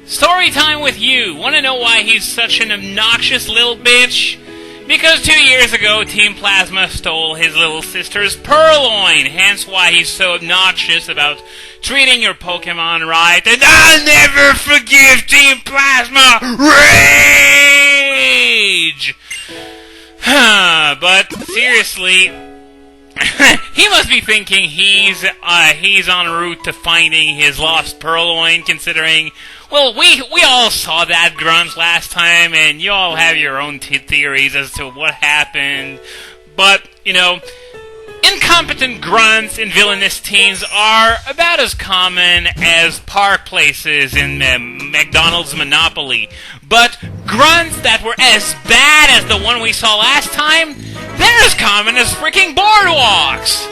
Story time with you. Want to know why he's such an obnoxious little bitch? Because 2 years ago, Team Plasma stole his little sister's Purloin, hence why he's so obnoxious about treating your Pokemon right, and I'll never forgive Team Plasma! Rage! But, seriously, he must be thinking he's en route to finding his lost Purloin, considering, well, we all saw that Grunts last time, and you all have your own theories as to what happened. But, you know, incompetent grunts in villainous teams are about as common as park places in McDonald's Monopoly. But grunts that were as bad as the one we saw last time, they're as common as freaking boardwalks!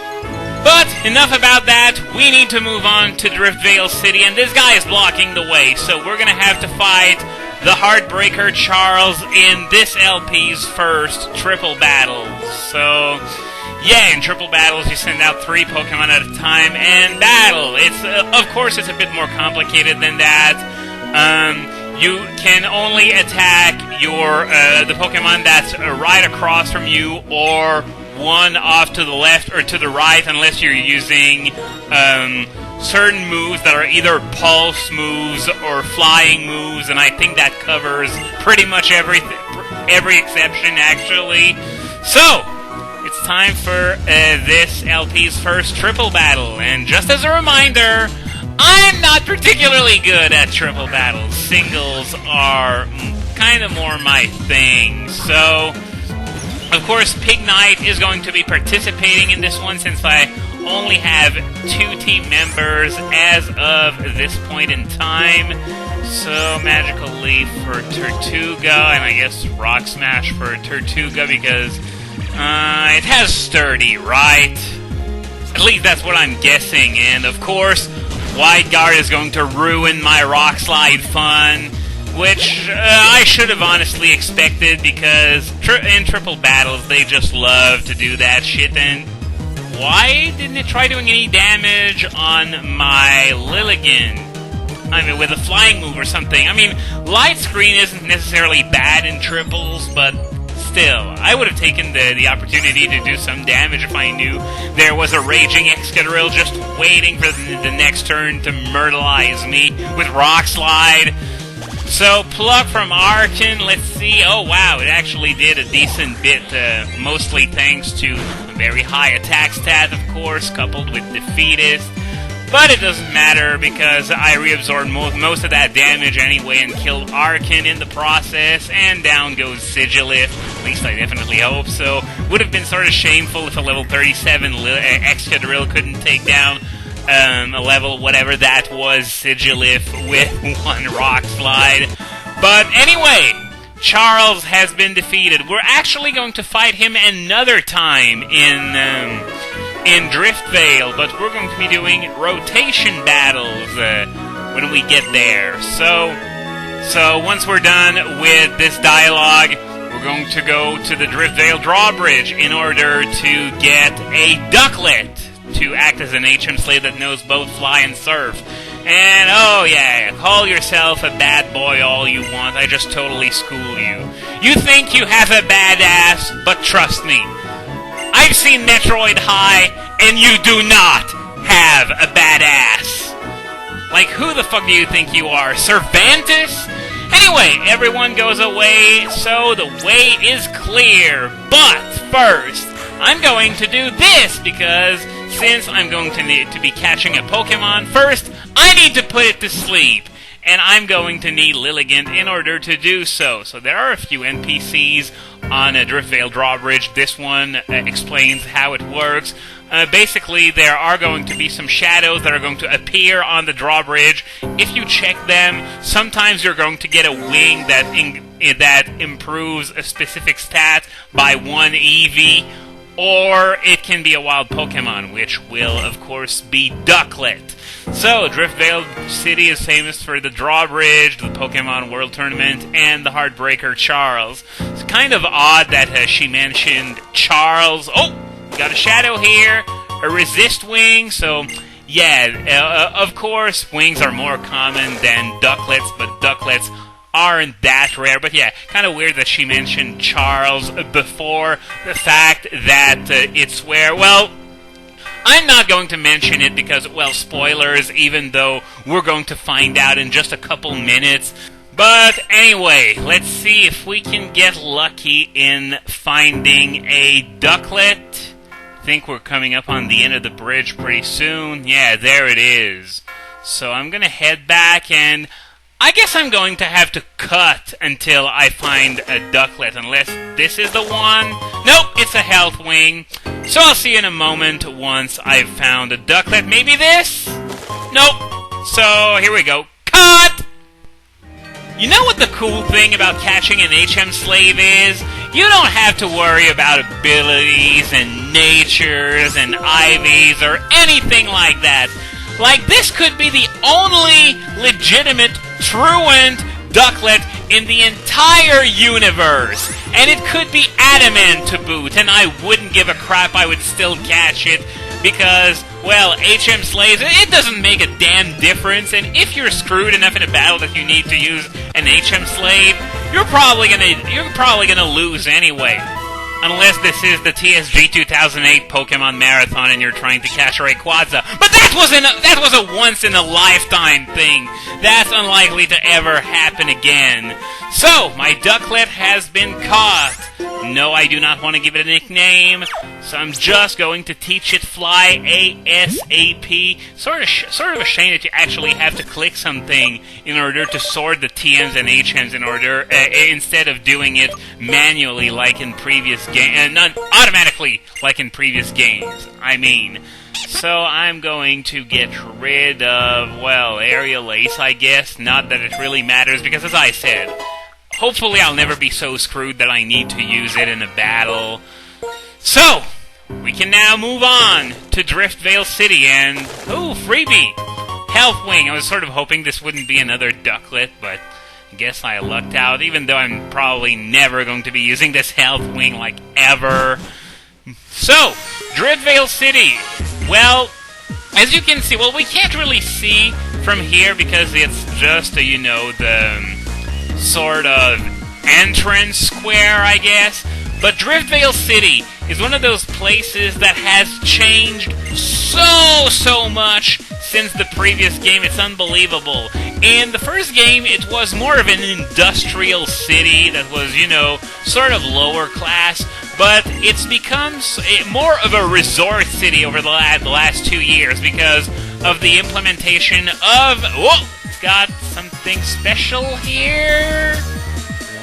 But enough about that, we need to move on to Driftveil City, and this guy is blocking the way, so we're gonna have to fight the Heartbreaker Charles in this LP's first triple battle. So, yeah, in triple battles you send out 3 Pokemon at a time and battle. It's, of course, it's a bit more complicated than that. You can only attack your, the Pokemon that's right across from you, or one off to the left or to the right, unless you're using certain moves that are either pulse moves or flying moves, and I think that covers pretty much every exception, actually. So, it's time for this LP's first triple battle, and just as a reminder, I'm not particularly good at triple battles. Singles are kind of more my thing, so of course, Pig Knight is going to be participating in this one since I only have 2 team members as of this point in time. So, Magical Leaf for Tortuga, and I guess Rock Smash for Tortuga because it has Sturdy, right? At least that's what I'm guessing. And of course, Wide Guard is going to ruin my Rock Slide fun, which I should have honestly expected, because in triple battles, they just love to do that shit. And why didn't it try doing any damage on my Lilligant? I mean, with a flying move or something. I mean, Light Screen isn't necessarily bad in triples, but still, I would have taken the opportunity to do some damage if I knew there was a Raging Excadrill just waiting for the next turn to myrtleize me with Rock Slide. So, Pluck from Arkin, let's see. Oh, wow, it actually did a decent bit, mostly thanks to a very high attack stat, of course, coupled with Defeatist. But it doesn't matter, because I reabsorbed most of that damage anyway and killed Arkin in the process, and down goes Sigilif. At least I definitely hope so. Would have been sort of shameful if a level 37 Excadrill couldn't take down a level, whatever that was, Sigilif with 1 Rock Slide. But anyway, Charles has been defeated. We're actually going to fight him another time in Driftveil, but we're going to be doing rotation battles when we get there. So once we're done with this dialogue, we're going to go to the Driftveil Drawbridge in order to get a Ducklet to act as an HM slave that knows both fly and surf. And, oh yeah, call yourself a bad boy all you want, I just totally school you. You think you have a badass, but trust me, I've seen Metroid High, and you do not have a badass. Like, who the fuck do you think you are, Cervantes? Anyway, everyone goes away, so the way is clear. But first, I'm going to do this, because since I'm going to need to be catching a Pokemon first, I need to put it to sleep. And I'm going to need Lilligant in order to do so. So there are a few NPCs on a Driftveil Drawbridge. This one explains how it works. Basically, there are going to be some shadows that are going to appear on the drawbridge. If you check them, sometimes you're going to get a wing that improves a specific stat by 1 EV, or it can be a wild Pokemon, which will, of course, be Ducklet. So, Driftveil City is famous for the drawbridge, the Pokemon World Tournament, and the Heartbreaker Charles. It's kind of odd that she mentioned Charles. Oh! Got a shadow here, a resist wing, so yeah, of course, wings are more common than ducklets, but aren't that rare. But yeah, kind of weird that she mentioned Charles before the fact that it's where, well, I'm not going to mention it because, well, spoilers, even though we're going to find out in just a couple minutes. But anyway, let's see if we can get lucky in finding a ducklet. I think we're coming up on the end of the bridge pretty soon. Yeah, there it is. So I'm going to head back, and I guess I'm going to have to cut until I find a ducklet, unless this is the one. Nope, it's a health wing. So I'll see you in a moment once I've found a ducklet. Maybe this? Nope. So here we go. Cut! You know what the cool thing about catching an HM slave is? You don't have to worry about abilities and natures and IVs or anything like that. Like, this could be the only legitimate, truant ducklet in the entire universe. And it could be adamant to boot, and I wouldn't give a crap, I would still catch it. Because, well, HM slaves, it doesn't make a damn difference, and if you're screwed enough in a battle that you need to use an HM slave, you're probably gonna lose anyway. Unless this is the TSG 2008 Pokemon Marathon and you're trying to catch a Rayquaza. But that was a once-in-a-lifetime thing. That's unlikely to ever happen again. So, my ducklet has been caught. No, I do not want to give it a nickname, so I'm just going to teach it Fly ASAP. Sort of a shame that you actually have to click something in order to sort the TMs and HMs instead of doing it manually like in previous games, not automatically like in previous games. I mean. So I'm going to get rid of, well, Aerial Ace, I guess. Not that it really matters, because as I said, hopefully I'll never be so screwed that I need to use it in a battle. So, we can now move on to Driftveil City and, ooh, freebie! Health Wing. I was sort of hoping this wouldn't be another ducklet, but I guess I lucked out, even though I'm probably never going to be using this Health Wing, like, ever. So, Driftveil City. Well, as you can see, well, we can't really see from here because it's just, the sort of entrance square, I guess. But Driftveil City is one of those places that has changed so much since the previous game. It's unbelievable. In the first game, it was more of an industrial city that was, sort of lower class. But it's become more of a resort city over the last 2 years because of the implementation of... Whoa! Got something special here.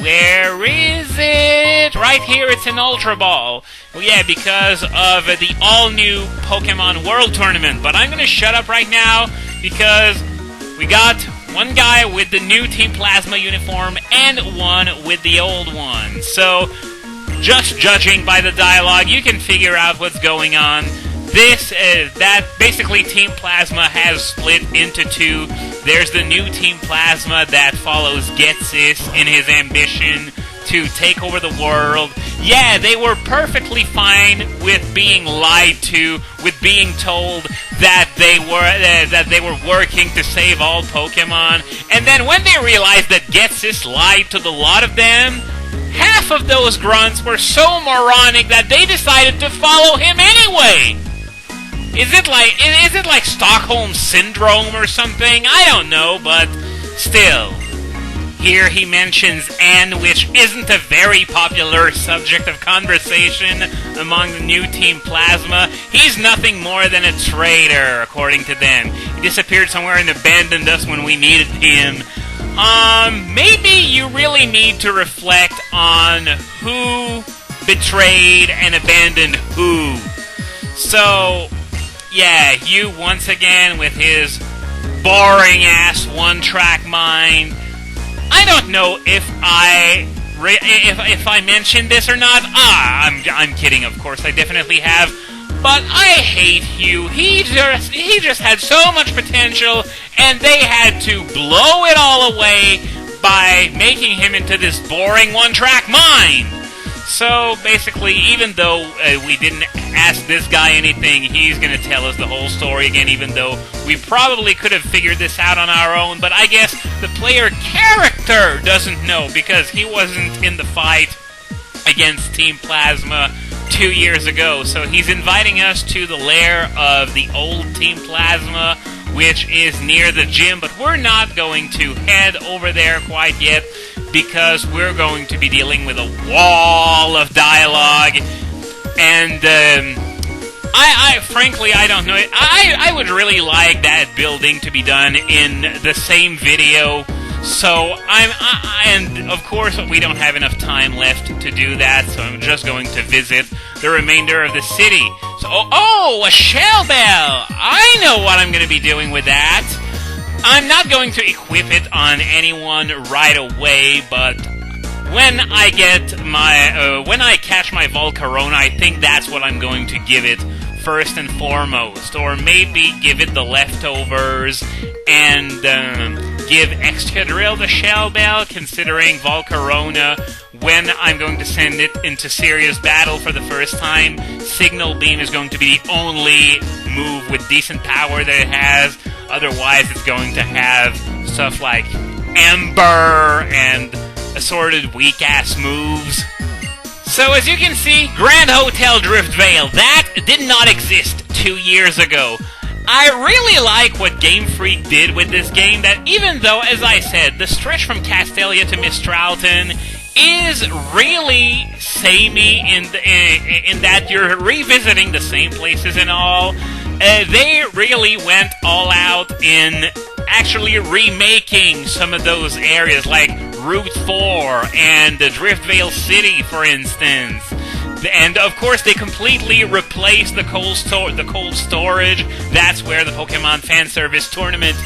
Where is it? Right here, it's an Ultra Ball. Well, yeah, because of the all-new Pokemon World Tournament. But I'm going to shut up right now because we got one guy with the new Team Plasma uniform and one with the old one. So, just judging by the dialogue, you can figure out what's going on. That basically Team Plasma has split into two. There's the new Team Plasma that follows Getsis in his ambition to take over the world. Yeah, they were perfectly fine with being lied to, with being told that they were working to save all Pokemon. And then when they realized that Getsis lied to the lot of them, half of those grunts were so moronic that they decided to follow him anyway. Is it like Stockholm Syndrome or something? I don't know, but still. Here he mentions N, which isn't a very popular subject of conversation among the new Team Plasma. He's nothing more than a traitor, according to them. He disappeared somewhere and abandoned us when we needed him. Maybe you really need to reflect on who betrayed and abandoned who. So, yeah, you once again with his boring-ass one-track mind. I don't know if I mentioned this or not. I'm kidding, of course, I definitely have. But I hate Hugh. He just had so much potential, and they had to blow it all away by making him into this boring one-track mind. So basically, even though we didn't ask this guy anything, he's going to tell us the whole story again, even though we probably could have figured this out on our own. But I guess the player character doesn't know because he wasn't in the fight against Team Plasma 2 years ago. So he's inviting us to the lair of the old Team Plasma, which is near the gym, but we're not going to head over there quite yet because we're going to be dealing with a wall of dialogue, and frankly, I don't know. I would really like that building to be done in the same video. So and of course we don't have enough time left to do that, so I'm just going to visit the remainder of the city. So, a shell bell! I know what I'm going to be doing with that. I'm not going to equip it on anyone right away, but when I get my, when I catch my Volcarona, I think that's what I'm going to give it first and foremost. Or maybe give it the leftovers and give Excadrill the shell bell, considering Volcarona, when I'm going to send it into serious battle for the first time, Signal Beam is going to be the only move with decent power that it has. Otherwise, it's going to have stuff like Ember and assorted weak-ass moves. So as you can see, Grand Hotel Driftveil, that did not exist 2 years ago. I really like what Gamefreak did with this game, that even though, as I said, the stretch from Castelia to Mistralton is really samey in that you're revisiting the same places and all. They really went all out in actually remaking some of those areas, like Route 4 and Driftveil City, for instance. And of course, they completely replaced the cold storage. That's where the Pokemon Fan Service Tournament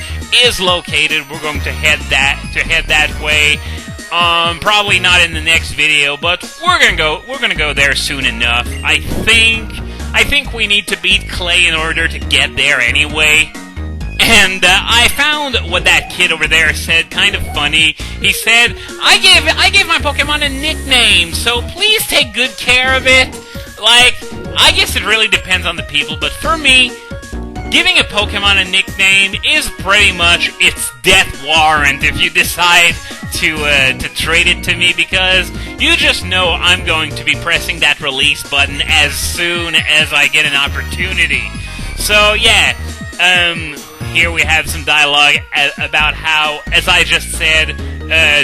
is located. We're going to head that way. Probably not in the next video, but we're gonna go there soon enough. I think we need to beat Clay in order to get there anyway. And I found what that kid over there said kind of funny. He said, I gave my Pokemon a nickname, so please take good care of it. Like, I guess it really depends on the people, but for me, giving a Pokemon a nickname is pretty much its death warrant if you decide to trade it to me, because you just know I'm going to be pressing that release button as soon as I get an opportunity. So yeah, here we have some dialogue about how, as I just said,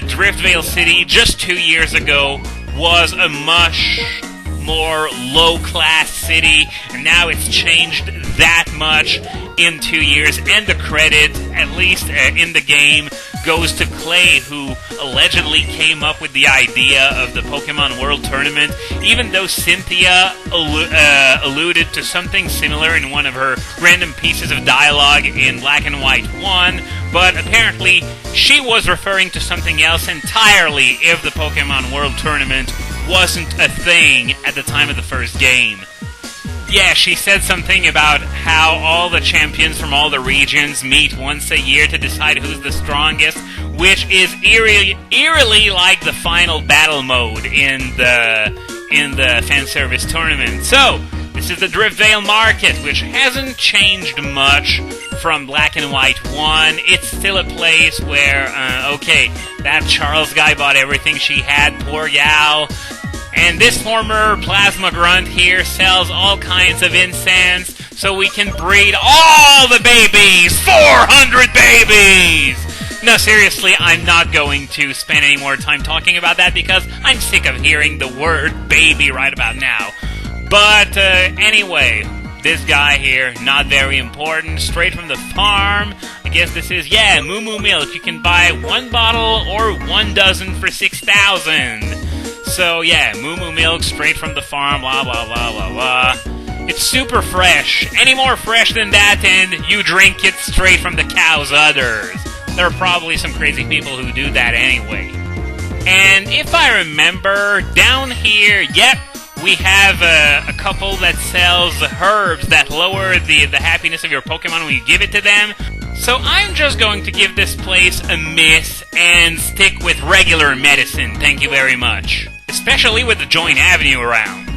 Driftveil City just 2 years ago was a much more low-class city, and now it's changed that much in 2 years, and the credit, at least in the game, goes to Clay, who allegedly came up with the idea of the Pokemon World Tournament, even though Cynthia alluded to something similar in one of her random pieces of dialogue in Black and White 1, but apparently she was referring to something else entirely if the Pokemon World Tournament wasn't a thing at the time of the first game. Yeah, she said something about how all the champions from all the regions meet once a year to decide who's the strongest, which is eerily like the final battle mode in the fan service tournament. So, this is the Driftveil Market, which hasn't changed much from Black and White 1. It's still a place where, okay, that Charles guy bought everything she had, poor gal. And this former Plasma Grunt here sells all kinds of incense so we can breed all the babies! 400 babies! No, seriously, I'm not going to spend any more time talking about that because I'm sick of hearing the word baby right about now. But anyway, this guy here, not very important, straight from the farm. I guess this is, yeah, Moo Moo Milk. You can buy 1 bottle or 1 dozen for 6,000. So yeah, Moo Moo Milk, straight from the farm, blah blah blah blah blah. It's super fresh. Any more fresh than that, and you drink it straight from the cow's udders. There are probably some crazy people who do that anyway. And if I remember, down here, yep, we have a couple that sells herbs that lower the happiness of your Pokemon when you give it to them. So I'm just going to give this place a miss and stick with regular medicine. Thank you very much. especially with the joint avenue around.